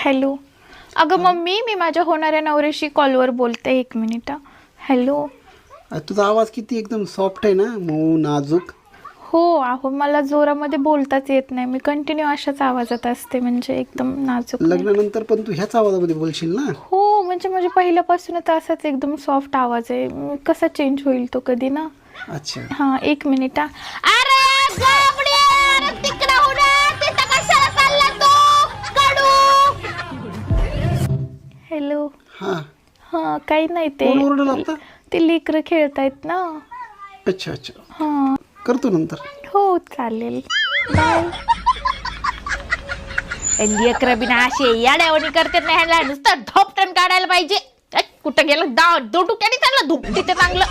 Hello. अगं mummy, मी माझ्या होणाऱ्या नवऱ्याशी कॉलवर बोलते, 1 मिनिट. हॅलो. तुझा आवाज किती एकदम सॉफ्ट आहे ना, मऊ नाजूक. हो अहो, मला जोरामध्ये बोलताच येत नाही. मी कंटिन्यू अशाच आवाजात असते, म्हणजे एकदम नाजूक नाही. लग्नानंतर पण तू ह्याच आवाजामध्ये बोलशील ना? हो, म्हणजे म्हणजे पहिल्यापासूनच असाच एकदम सॉफ्ट आवाज आहे. कसा चेंज होईल तो कधी ना. अच्छा. हा 1 मिनिट. अरे गबड्या, तिकडे उडा, तिथं कशाला चालला तू कडू. हॅलो. हा, हा काही नाही, ते कोण ओरडलं आता? ते लेकरं खेळतायत ना. अच्छा अच्छा, हा करतो नंतर. हो चालेल, बाय. लेकरं बिना असे याड्यावणी करतात ना, ह्याला नुसतं धोपटन काढायला पाहिजे. कुठं गेलं, दोटुक्याने चाललं धुप तिथे चांगलं.